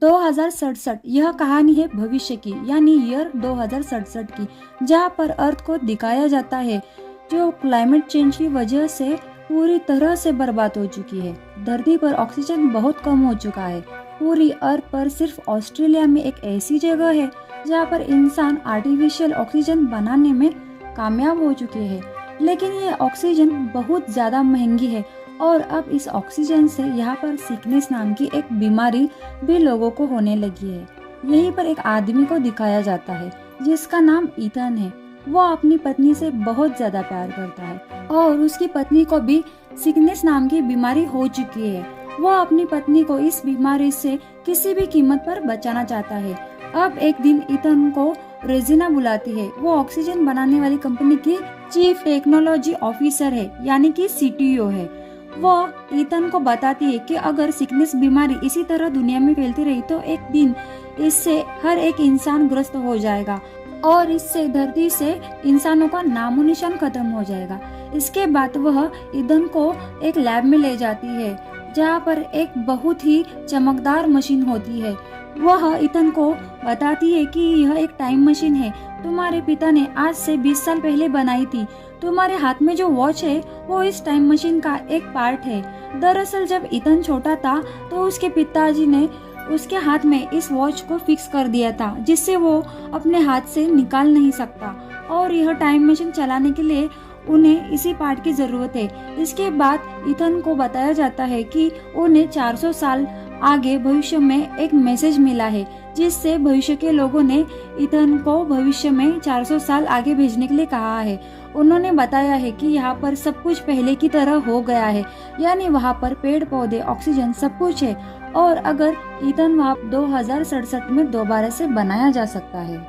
2067 यह कहानी है भविष्य की, यानी ईयर 2067 की, जहाँ पर अर्थ को दिखाया जाता है जो क्लाइमेट चेंज की वजह से पूरी तरह से बर्बाद हो चुकी है। धरती पर ऑक्सीजन बहुत कम हो चुका है। पूरी अर्थ पर सिर्फ ऑस्ट्रेलिया में एक ऐसी जगह है जहाँ पर इंसान आर्टिफिशियल ऑक्सीजन बनाने में कामयाब हो चुके हैं, लेकिन ये ऑक्सीजन बहुत ज़्यादा महंगी है और अब इस ऑक्सीजन से यहाँ पर सिकनेस नाम की एक बीमारी भी लोगों को होने लगी है। यहीं पर एक आदमी को दिखाया जाता है जिसका नाम ईथन है। वो अपनी पत्नी से बहुत ज्यादा प्यार करता है और उसकी पत्नी को भी सिकनेस नाम की बीमारी हो चुकी है। वो अपनी पत्नी को इस बीमारी से किसी भी कीमत पर बचाना चाहता है। अब एक दिन ईथन को रेजिना बुलाती है। वो ऑक्सीजन बनाने वाली कंपनी की चीफ टेक्नोलॉजी ऑफिसर है, यानी कि सीटीओ है। वो ईथन को बताती है कि अगर सिकनेस बीमारी इसी तरह दुनिया में फैलती रही तो एक दिन इससे हर एक इंसान ग्रस्त हो जाएगा और इससे धरती से इंसानों का नामो निशान खत्म हो जाएगा। इसके बाद वह ईथन को एक लैब में ले जाती है जहाँ पर एक बहुत ही चमकदार मशीन होती है। वह ईथन को बताती है कि यह एक टाइम मशीन है, तुम्हारे पिता ने आज से 20 साल पहले बनाई थी। तुम्हारे हाथ में जो वॉच है वो इस टाइम मशीन का एक पार्ट है। दरअसल जब ईथन छोटा था तो उसके पिताजी ने उसके हाथ में इस वॉच को फिक्स कर दिया था जिससे वो अपने हाथ से निकाल नहीं सकता, और यह टाइम मशीन चलाने के लिए उन्हें इसी पार्ट की जरूरत है। इसके बाद ईथन को बताया जाता है कि उन्हें 400 साल आगे भविष्य में एक मैसेज मिला है जिससे भविष्य के लोगों ने ईथन को भविष्य में 400 साल आगे भेजने के लिए कहा है। उन्होंने बताया है कि यहाँ पर सब कुछ पहले की तरह हो गया है, यानी वहाँ पर पेड़ पौधे ऑक्सीजन सब कुछ है, और अगर ईथन वहाँ 2067 में दोबारा से बनाया जा सकता है।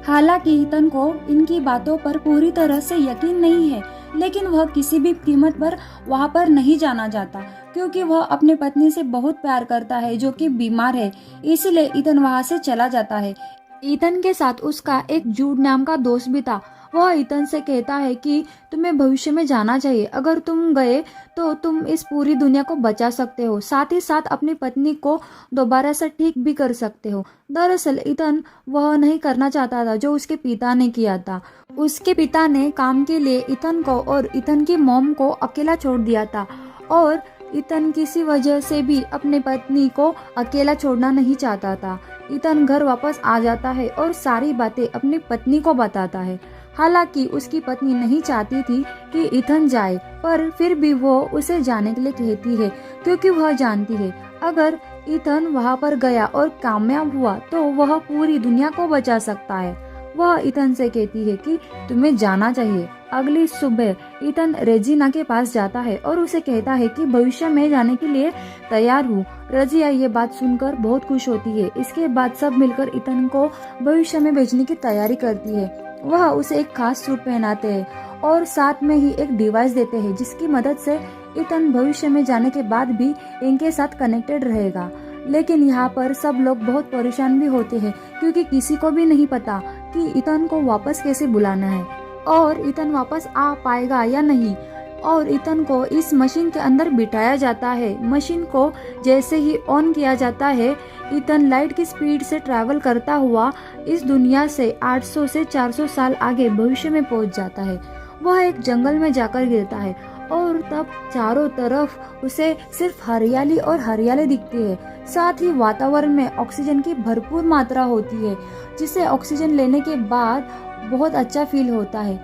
हालांकि ईथन को इनकी बातों पर पूरी तरह से यकीन नहीं है, लेकिन वह किसी भी कीमत पर वहाँ पर नहीं जाना चाहता क्योंकि वह अपनी पत्नी से बहुत प्यार करता है जो कि बीमार है। इसलिए ईथन वहाँ से चला जाता है। ईथन के साथ उसका एक जूड नाम का दोस्त भी था। वह ईथन से कहता है कि तुम्हें भविष्य में जाना चाहिए, अगर तुम गए तो तुम इस पूरी दुनिया को बचा सकते हो, साथ ही साथ अपनी पत्नी को दोबारा से ठीक भी कर सकते हो। दरअसल ईथन वह नहीं करना चाहता था जो उसके पिता ने किया था। उसके पिता ने काम के लिए ईथन को और ईथन की मॉम को अकेला छोड़ दिया था, और ईथन किसी वजह से भी अपनी पत्नी को अकेला छोड़ना नहीं चाहता था। ईथन घर वापस आ जाता है और सारी बातें अपनी पत्नी को बताता है। हालांकि उसकी पत्नी नहीं चाहती थी कि ईथन जाए, पर फिर भी वो उसे जाने के लिए कहती है क्योंकि वह जानती है अगर ईथन वहां पर गया और कामयाब हुआ तो वह पूरी दुनिया को बचा सकता है। वह ईथन से कहती है कि तुम्हें जाना चाहिए। अगली सुबह ईथन रेजिना के पास जाता है और उसे कहता है कि भविष्य में जाने के लिए तैयार हूँ। रजिया ये बात सुनकर बहुत खुश होती है। इसके बाद सब मिलकर ईथन को भविष्य में भेजने की तैयारी करती है। वह उसे एक खास सूट पहनाते हैं और साथ में ही एक डिवाइस देते हैं जिसकी मदद से ईथन भविष्य में जाने के बाद भी इनके साथ कनेक्टेड रहेगा। लेकिन यहाँ पर सब लोग बहुत परेशान भी होते हैं क्योंकि किसी को भी नहीं पता कि ईथन को वापस कैसे बुलाना है और ईथन वापस आ पाएगा या नहीं। और ईथन को इस मशीन के अंदर बिठाया जाता है। मशीन को जैसे ही ऑन किया जाता है, ईथन लाइट की स्पीड से ट्रैवल करता हुआ इस दुनिया से 800 से 400 साल आगे भविष्य में पहुंच जाता है। वह एक जंगल में जाकर गिरता है और तब चारों तरफ उसे सिर्फ हरियाली और हरियाली दिखती है। साथ ही वातावरण में ऑक्सीजन की भरपूर मात्रा होती है जिसे ऑक्सीजन लेने के बाद बहुत अच्छा फील होता है।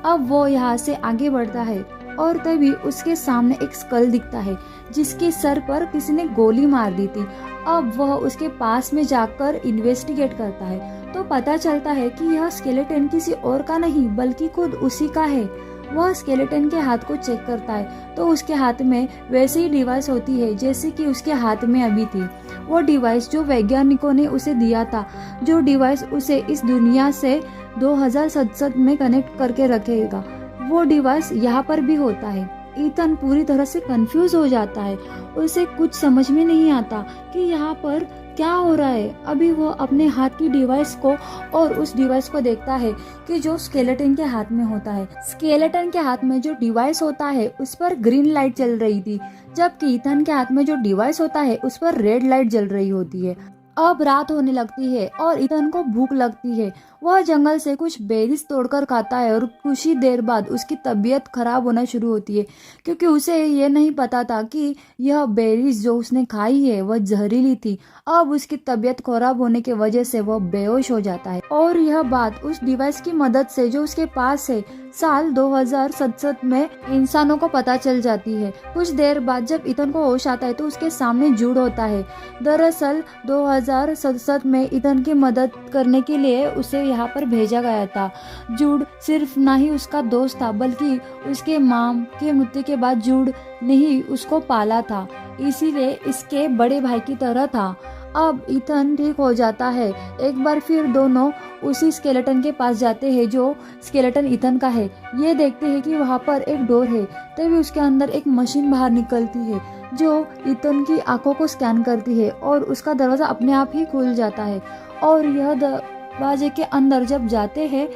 अब वो यहाँ से आगे बढ़ता है और तभी उसके सामने एक स्कल दिखता है जिसके सर पर किसी ने गोली मार दी थी। अब वह उसके पास में जाकर इन्वेस्टिगेट करता है तो पता चलता है कि यह स्केलेटन किसी और का नहीं बल्कि खुद उसी का है। वह स्केलेटन के हाथ को चेक करता है तो उसके हाथ में वैसी ही डिवाइस होती है जैसे कि उसके हाथ में अभी थी। वो डिवाइस जो वैज्ञानिकों ने उसे दिया था, जो डिवाइस उसे इस दुनिया से 2067 में कनेक्ट करके रखेगा, वो डिवाइस यहाँ पर भी होता है। ईथन पूरी तरह से कंफ्यूज हो जाता है। उसे कुछ समझ में नहीं आता कि यहाँ पर क्या हो रहा है। अभी वो अपने हाथ की डिवाइस को और उस डिवाइस को देखता है कि जो स्केलेटन के हाथ में होता है। स्केलेटन के हाथ में जो डिवाइस होता है उस पर ग्रीन लाइट चल रही थी, जबकि ईथन के हाथ में जो डिवाइस होता है उस पर रेड लाइट जल रही होती है। अब रात होने लगती है और ईथन को भूख लगती है। वह जंगल से कुछ बेरीज तोड़कर खाता है और कुछ ही देर बाद उसकी तबीयत खराब होना शुरू होती है, क्योंकि उसे ये नहीं पता था कि यह बेरीज जो उसने खाई है वह जहरीली थी। अब उसकी तबीयत खराब होने की वजह से वह बेहोश हो जाता है और यह बात उस डिवाइस की मदद से जो उसके पास है साल 2067 में इंसानों को पता चल जाती है। कुछ देर बाद जब ईथन को होश आता है तो उसके सामने जूड होता है। दरअसल 2067 में ईथन की मदद करने के लिए उसे यहाँ पर भेजा गया था। जूड सिर्फ ना ही उसका दोस्त था बल्कि उसके माँ के मृत्यु के बाद जूड ने ही उसको पाला था, इसीलिए इसके बड़े भाई की तरह था। अब ईथन ठीक हो जाता है। एक बार फिर दोनों उसी स्केलेटन के पास जाते हैं जो स्केलेटन ईथन का है। ये देखते हैं कि वहाँ पर एक डोर है। तभी उसके अंदर एक मशीन बाहर निकलती है जो ईथन की आंखों को स्कैन करती है और उसका दरवाजा अपने आप ही खुल जाता है। और यह दरवाजे के अंदर जब जाते हैं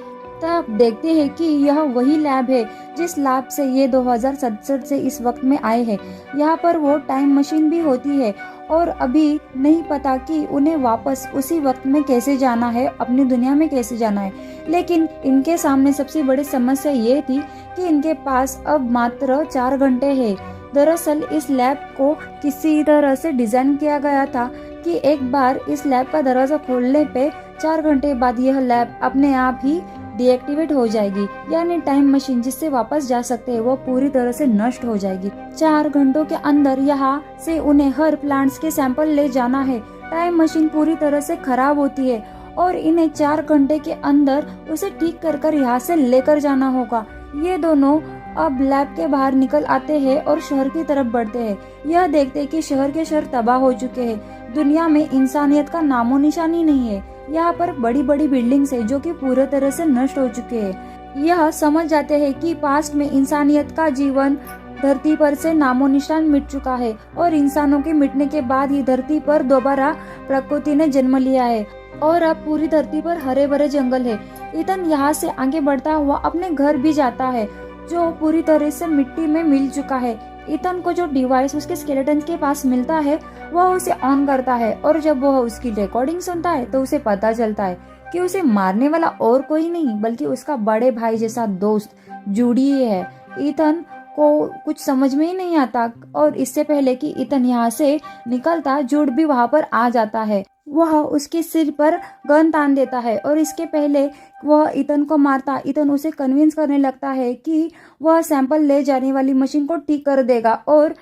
तब देखते हैं कि यह वही लैब है जिस लैब से ये 2067 से इस वक्त में आए हैं। यहाँ पर वो टाइम मशीन भी होती है और अभी नहीं पता कि उन्हें वापस उसी वक्त में कैसे जाना है, अपनी दुनिया में कैसे जाना है। लेकिन इनके सामने सबसे बड़ी समस्या ये थी कि इनके पास अब मात्र 4 घंटे है। दरअसल इस लैब को किसी तरह से डिजाइन किया गया था कि एक बार इस लैब का दरवाजा खोलने पे 4 घंटे बाद यह लैब अपने आप ही डीएक्टिवेट हो जाएगी, यानी टाइम मशीन जिससे वापस जा सकते हैं वो पूरी तरह से नष्ट हो जाएगी। 4 घंटों के अंदर यहाँ से उन्हें हर प्लांट्स के सैंपल ले जाना है। टाइम मशीन पूरी तरह से खराब होती है और इन्हें 4 घंटे के अंदर उसे ठीक कर यहाँ से लेकर जाना होगा। ये दोनों अब लैब के बाहर निकल आते हैं और शहर की तरफ बढ़ते हैं। यह देखते हैं कि शहर के शहर तबाह हो चुके हैं। दुनिया में इंसानियत का नामो निशानी नहीं है। यहाँ पर बड़ी बड़ी बिल्डिंग्स है जो कि पूरे तरह से नष्ट हो चुके हैं। यह समझ जाते हैं कि पास्ट में इंसानियत का जीवन धरती पर से नामो निशान मिट चुका है और इंसानों के मिटने के बाद ही धरती पर दोबारा प्रकृति ने जन्म लिया है और अब पूरी धरती पर हरे भरे जंगल है। ईथन यहाँ से आगे बढ़ता हुआ अपने घर भी जाता है जो पूरी तरह से मिट्टी में मिल चुका है। ईथन को जो डिवाइस उसके स्केलेटन के पास मिलता है वह उसे ऑन करता है और जब वह उसकी रिकॉर्डिंग सुनता है तो उसे पता चलता है कि उसे मारने वाला और कोई नहीं बल्कि उसका बड़े भाई जैसा दोस्त जूडी है। ईथन को कुछ समझ में ही नहीं आता और इससे पहले कि ईथन यहाँ से निकलता जूड भी वहाँ पर आ जाता है। वह उसके सिर पर गन तान देता है और इसके पहले वह ईथन को मारता ईथन उसे कन्विंस करने लगता है कि वह सैंपल ले जाने वाली मशीन को ठीक कर देगा और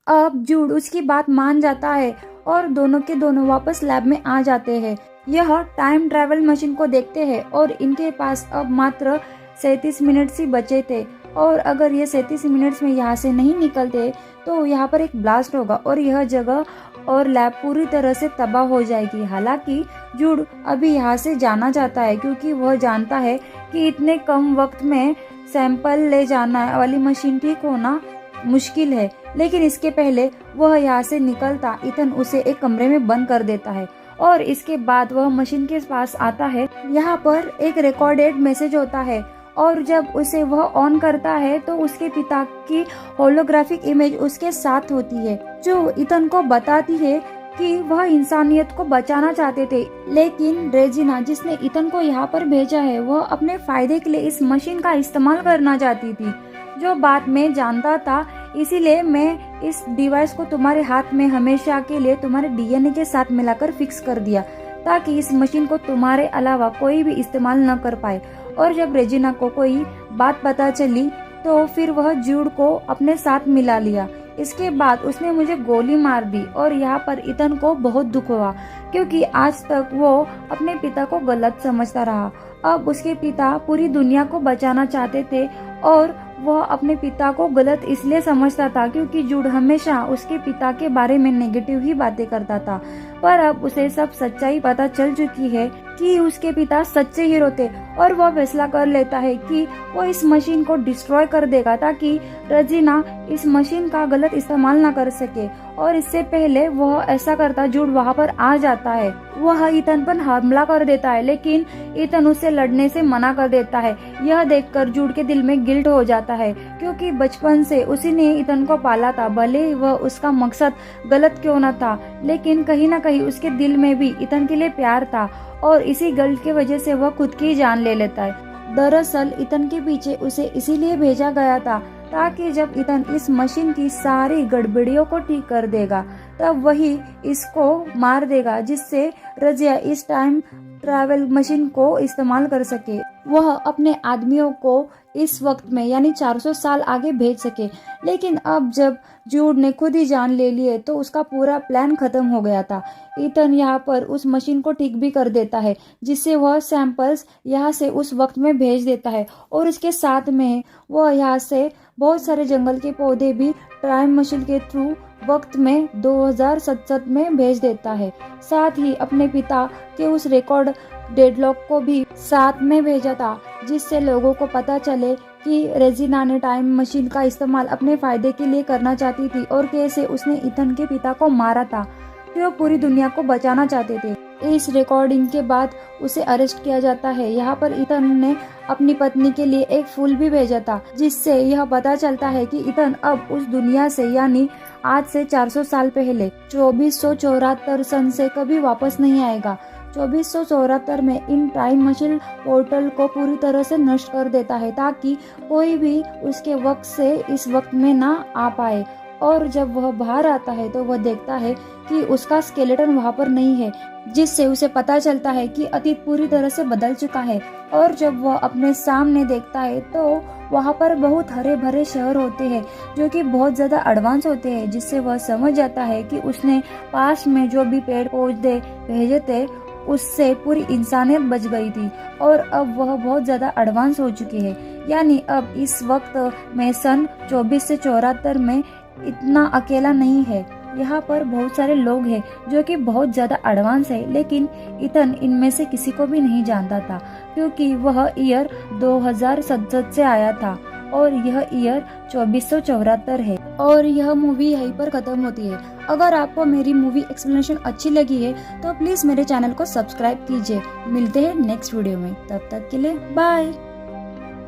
अब जूड उसकी बात मान जाता है और दोनों के दोनों वापस लैब में आ जाते हैं। यह टाइम ट्रैवल मशीन को देखते हैं और इनके पास अब मात्र 37 मिनट ही बचे थे और अगर ये 37 मिनट्स में यहाँ से नहीं निकलते तो यहाँ पर एक ब्लास्ट होगा और यह जगह और लैब पूरी तरह से तबाह हो जाएगी। हालांकि जूड अभी यहाँ से जाना चाहता है क्योंकि वह जानता है कि इतने कम वक्त में सैंपल ले जाना वाली मशीन ठीक होना मुश्किल है। लेकिन इसके पहले वह यहाँ से निकलता ईथन उसे एक कमरे में बंद कर देता है और इसके बाद वह मशीन के पास आता है। यहाँ पर एक रिकॉर्डेड मैसेज होता है और जब उसे वह ऑन करता है तो उसके पिता की होलोग्राफिक इमेज उसके साथ होती है जो ईथन को बताती है कि वह इंसानियत को बचाना चाहते थे। लेकिन रेजिना जिसने ईथन को यहाँ पर भेजा है वह अपने फायदे के लिए इस मशीन का इस्तेमाल करना चाहती थी जो बात में जानता था। इसीलिए मैं इस डिवाइस को तुम्हारे हाथ में हमेशा के लिए तुम्हारे डीएनए के साथ मिलाकर फिक्स कर दिया ताकि इस मशीन को तुम्हारे अलावा कोई भी इस्तेमाल न कर पाए। और जब रेजिना को कोई बात पता चली तो फिर वह जूड को अपने साथ मिला लिया। इसके बाद उसने मुझे गोली मार दी और यहाँ पर ईथन को बहुत दुख हुआ क्योंकि आज तक वो अपने पिता को गलत समझता रहा। अब उसके पिता पूरी दुनिया को बचाना चाहते थे और वह अपने पिता को गलत इसलिए समझता था क्योंकि जूड हमेशा उसके पिता के बारे में नेगेटिव ही बातें करता था। पर अब उसे सब सच्चाई पता चल चुकी है कि उसके पिता सच्चे हीरो थे और वह फैसला कर लेता है कि वो इस मशीन को डिस्ट्रॉय कर देगा ताकि रेजिना इस मशीन का गलत इस्तेमाल ना कर सके। और इससे पहले वह ऐसा करता जूड वहाँ पर आ जाता है। वह ईथन पर हमला कर देता है लेकिन ईथन उससे लड़ने से मना कर देता है। यह देखकर जूड के दिल में गिल्ट हो जाता है क्योंकि बचपन से उसी ने ईथन को पाला था। भले वह उसका मकसद गलत क्यों न था, लेकिन कहीं ना कहीं उसके दिल में भी ईथन के लिए प्यार था और इसी गल्ट की वजह से वह खुद की जान ले लेता है। दरअसल ईथन के पीछे उसे इसीलिए भेजा गया था ताकि जब ईथन इस मशीन की सारी गड़बड़ियों को ठीक कर देगा तब वही इसको मार देगा, जिससे रजिया इस टाइम ट्रैवल मशीन को इस्तेमाल कर सके, वह अपने आदमियों को इस वक्त में यानी 400 साल आगे भेज सके। लेकिन अब जब जूड ने खुद ही जान ले लिए तो उसका पूरा प्लान खत्म हो गया था। ईथन यहाँ पर उस मशीन को ठीक भी कर देता है, जिससे वह सैंपल्स यहाँ से उस वक्त में भेज देता है और इसके साथ में वह यहाँ से बहुत सारे जंगल के पौधे भी टाइम मशीन के थ्रू वक्त में 2067 में भेज देता है। साथ ही अपने पिता के उस रिकॉर्ड डेडलॉक को भी साथ में भेजा था, जिससे लोगों को पता चले कि रेजिना ने टाइम मशीन का इस्तेमाल अपने फायदे के लिए करना चाहती थी और कैसे उसने ईथन के पिता को मारा था, जो पूरी दुनिया को बचाना चाहते थे। इस रिकॉर्डिंग के बाद उसे अरेस्ट किया जाता है। यहाँ पर ईथन ने अपनी पत्नी के लिए एक फूल भी भेजा था, जिससे यह पता चलता है कि ईथन अब उस दुनिया से यानी आज से 400 साल पहले 2474 सन से कभी वापस नहीं आएगा। 2474 में इन टाइम मशीन पोर्टल को पूरी तरह से नष्ट कर देता है ताकि कोई भी उसके वक्त से इस वक्त में ना आ पाए। और जब वह बाहर आता है तो वह देखता है कि उसका स्केलेटन वहाँ पर नहीं है, जिससे उसे पता चलता है कि अतीत पूरी तरह से बदल चुका है। और जब वह अपने सामने देखता है तो वहाँ पर बहुत हरे भरे शहर होते हैं जो कि बहुत ज़्यादा एडवांस होते हैं, जिससे वह समझ जाता है कि उसने पास में जो भी पेड़ पौधे भेजे थे उससे पूरी इंसानियत बच गई थी और अब वह बहुत ज़्यादा एडवांस हो चुकी है। यानी अब इस वक्त में सन 24 से 74 में इतना अकेला नहीं है। यहाँ पर बहुत सारे लोग हैं जो कि बहुत ज़्यादा एडवांस है, लेकिन ईथन इनमें से किसी को भी नहीं जानता था क्योंकि वह ईयर 2067 से आया था और यह ईयर 2474 है। और यह मूवी यहीं पर खत्म होती है। अगर आपको मेरी मूवी एक्सप्लेनेशन अच्छी लगी है तो प्लीज़ मेरे चैनल को सब्सक्राइब कीजिए। मिलते हैं नेक्स्ट वीडियो में, तब तक के लिए बाय।